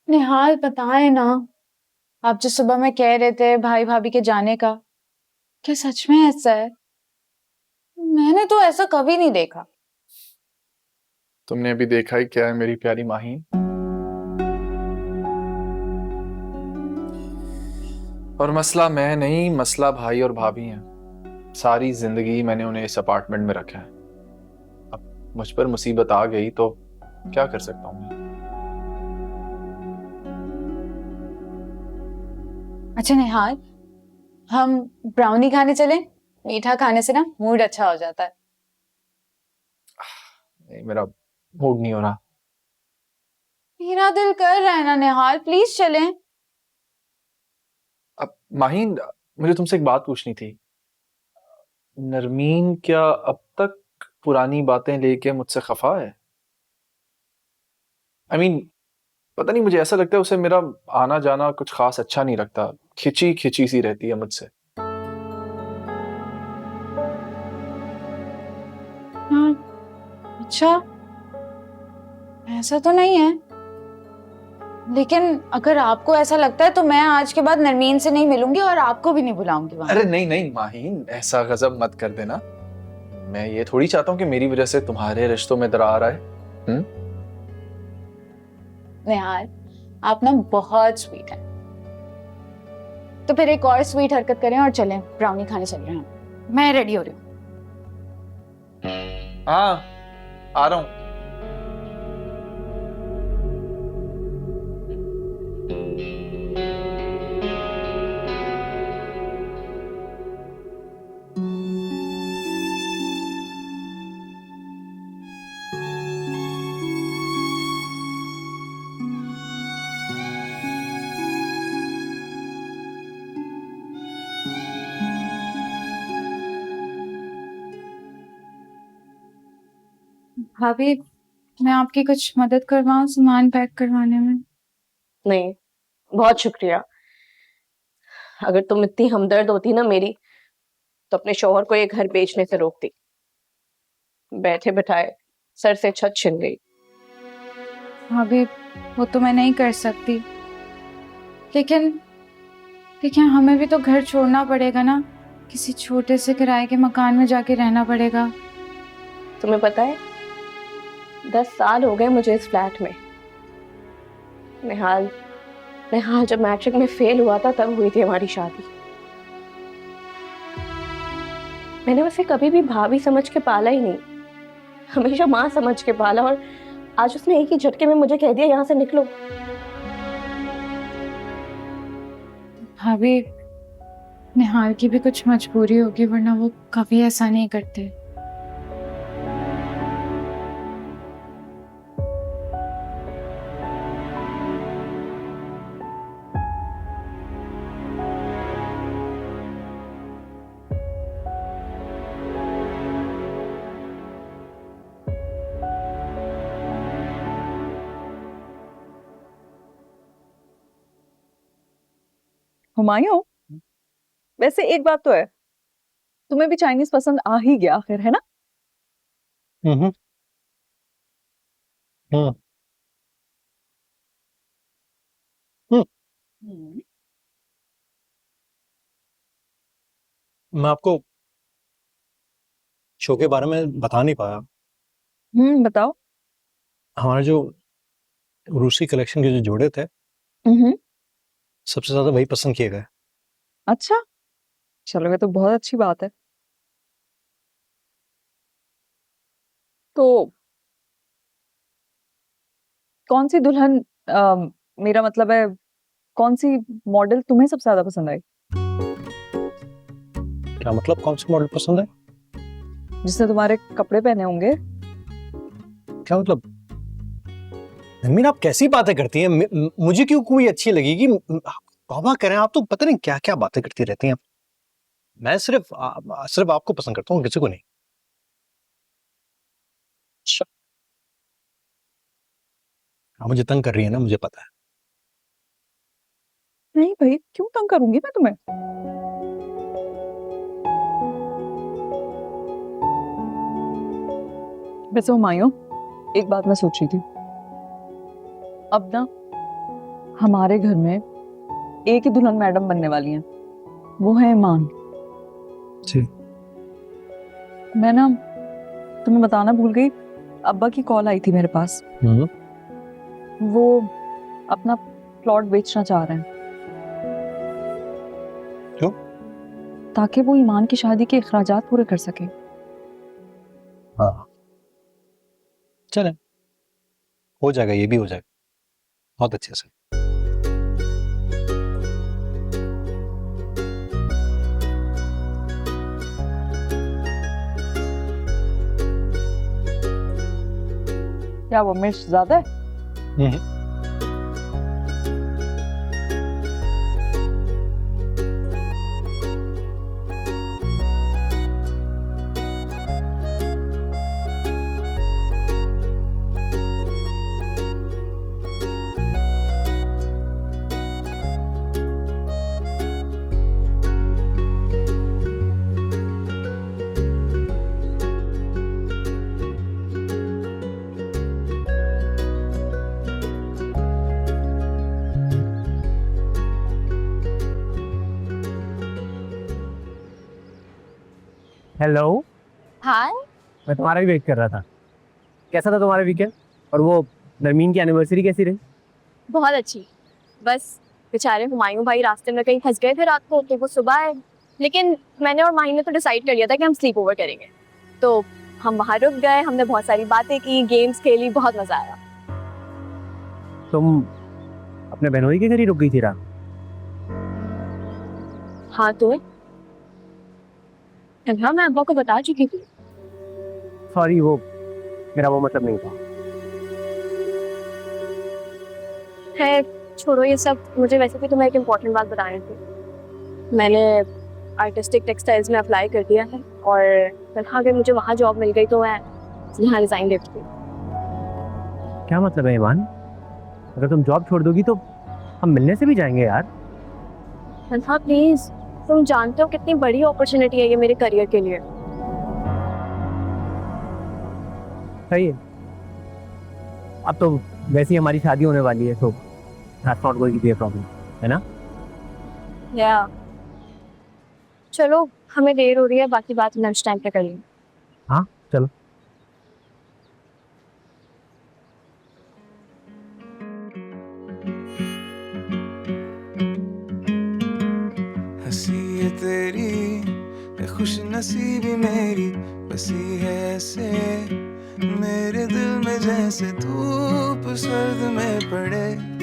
निहाल बताए ना, आप जो सुबह में कह रहे थे भाई भाभी के जाने का, क्या सच में ऐसा है? मैंने तो ऐसा कभी नहीं देखा। तुमने अभी देखा ही क्या है मेरी प्यारी माहीन। और मसला मैं नहीं, मसला भाई और भाभी हैं। सारी जिंदगी मैंने उन्हें इस अपार्टमेंट में रखा है। अब मुझ पर मुसीबत आ गई तो क्या कर सकता हूँ मैं। अच्छा निहाल, हम ब्राउनी खाने चलें? मीठा खाने से ना मूड अच्छा हो जाता है। नहीं, मेरा मूड नहीं हो रहा। मेरा दिल कर रहा है ना निहाल, प्लीज चलें। अब माहीन, मुझे तुमसे एक बात पूछनी थी। नरमीन क्या अब तक पुरानी बातें लेके मुझसे खफा है? आई मीन, पता नहीं, मुझे ऐसा लगता है उसे मेरा आना जाना कुछ खास अच्छा नहीं लगता। खिंची खिंची सी रहती है मुझसे। हाँ, अच्छा, ऐसा तो नहीं है। लेकिन अगर आपको ऐसा लगता है तो मैं आज के बाद नरमीन से नहीं मिलूंगी और आपको भी नहीं बुलाऊंगी वहां। अरे नहीं नहीं माहीन, ऐसा गजब मत कर देना। मैं ये थोड़ी चाहता हूँ कि मेरी वजह से तुम्हारे रिश्तों में दरार आए। निहाल, आप ना बहुत स्वीट हैं। तो फिर एक और स्वीट हरकत करें और चलें, ब्राउनी खाने चल रहे हैं। मैं रेडी हो रही हूँ। हाँ, आ रहा हूँ। भाभी, मैं आपकी कुछ मदद करवाऊं सामान पैक करवाने में? नहीं, बहुत शुक्रिया। अगर तुम इतनी हमदर्द होती ना मेरी, तो अपने शौहर को ये घर बेचने से रोकती। बैठे बिठाए सर से छत छिन गई। भाभी, वो तो मैं नहीं कर सकती, लेकिन लेकिन हमें भी तो घर छोड़ना पड़ेगा ना। किसी छोटे से किराए के मकान में जाके रहना पड़ेगा। तुम्हें पता है, 10 साल हो गए मुझे इस फ्लैट में। निहाल निहाल जब मैट्रिक में फेल हुआ था तब हुई थी हमारी शादी। मैंने उसे कभी भी भाभी समझ के पाला ही नहीं, हमेशा माँ समझ के पाला। और आज उसने एक ही झटके में मुझे कह दिया यहाँ से निकलो। भाभी, निहाल की भी कुछ मजबूरी होगी, वरना वो कभी ऐसा नहीं करते। हुमायूं, वैसे एक बात तो है, तुम्हें भी चाइनीज पसंद आ ही गया आखिर, है ना? हम्म। हम्म। हम्म। हम्म। मैं आपको शो के बारे में बता नहीं पाया। बताओ। हमारे जो रूसी कलेक्शन के जो जोड़े थे, हम्म। सबसे ज्यादा वही पसंद किए गए। अच्छा, चलो, ये तो बहुत अच्छी बात है। तो कौन सी दुल्हन, मेरा मतलब है, कौन सी मॉडल तुम्हें सबसे ज्यादा पसंद आई? क्या मतलब, कौन सी मॉडल पसंद है? जिसने तुम्हारे कपड़े पहने होंगे। क्या मतलब? नमीन, आप कैसी बातें करती हैं? मुझे क्यों कोई अच्छी लगेगी? तौबा करें, आप तो पता नहीं क्या क्या बातें करती रहती हैं। मैं सिर्फ आपको पसंद करता हूँ, किसी को नहीं। अच्छा। आप मुझे तंग कर रही है ना, मुझे पता है। नहीं भाई, क्यों तंग करूंगी मैं तुम्हें? वैसे हुमायूं, एक बात मैं सोच रही थी। अब ना हमारे घर में एक ही दुल्हन मैडम बनने वाली हैं, वो है ईमान। जी। मैं ना तुम्हें बताना भूल गई, अब्बा की कॉल आई थी मेरे पास। वो अपना प्लॉट बेचना चाह रहे हैं। क्यों? ताकि वो ईमान की शादी के अखराजात पूरे कर सके। हाँ, चले, हो जाएगा, ये भी हो जाएगा बहुत अच्छे से। क्या वो मिर्च ज्यादा है? हेलो। हाय। मैं तुम्हारा भी वेट कर रहा था। कैसा था तुम्हारा वीकेंड? और वो नरमीन की एनिवर्सरी कैसी रही? बहुत अच्छी। बस बेचारे हुमायूं भाई रास्ते में कहीं फंस गए थे रात को, तो वो सुबह आए। लेकिन मैंने और माही ने तो डिसाइड कर लिया था कि हम स्लीप ओवर करेंगे, तो हम वहाँ रुक गए। हमने बहुत सारी बातें की, गेम्स खेली, बहुत मजा आया। तुम अपने बहनोई के घर ही रुक गई थी रात? हाँ तो हाँ, मैं अब्बा को बता चुकी थी। सॉरी, वो मेरा वो मतलब नहीं था। है, छोड़ो ये सब। मुझे वैसे भी तुम्हें एक इम्पोर्टेंट बात बतानी थी। मैंने आर्टिस्टिक टेक्सटाइल्स में अप्लाई कर दिया है, और फिलहाल अगर मुझे वहाँ जॉब मिल गई तो मैं यहाँ रिजाइन दे दूँगी। क्या मतलब है ईमान? अगर तुम जॉब छोड़ दोगी तो हम मिलने से भी जाएंगे यार। हाँ प्लीज, तुम जानते हो कितनी बड़ी अपॉर्चुनिटी है ये मेरे करियर के लिए। सही है। अब तो वैसे ही हमारी शादी होने वाली है, तो that's not going to be a problem, है ना? या चलो, हमें देर हो रही है, बाकी बात लंच टाइम पे कर लेंगे। हाँ चलो। हंसी है तेरी, है खुश नसीबी मेरी, बसी है ऐसे मेरे दिल में जैसे धूप सर्द में पड़े।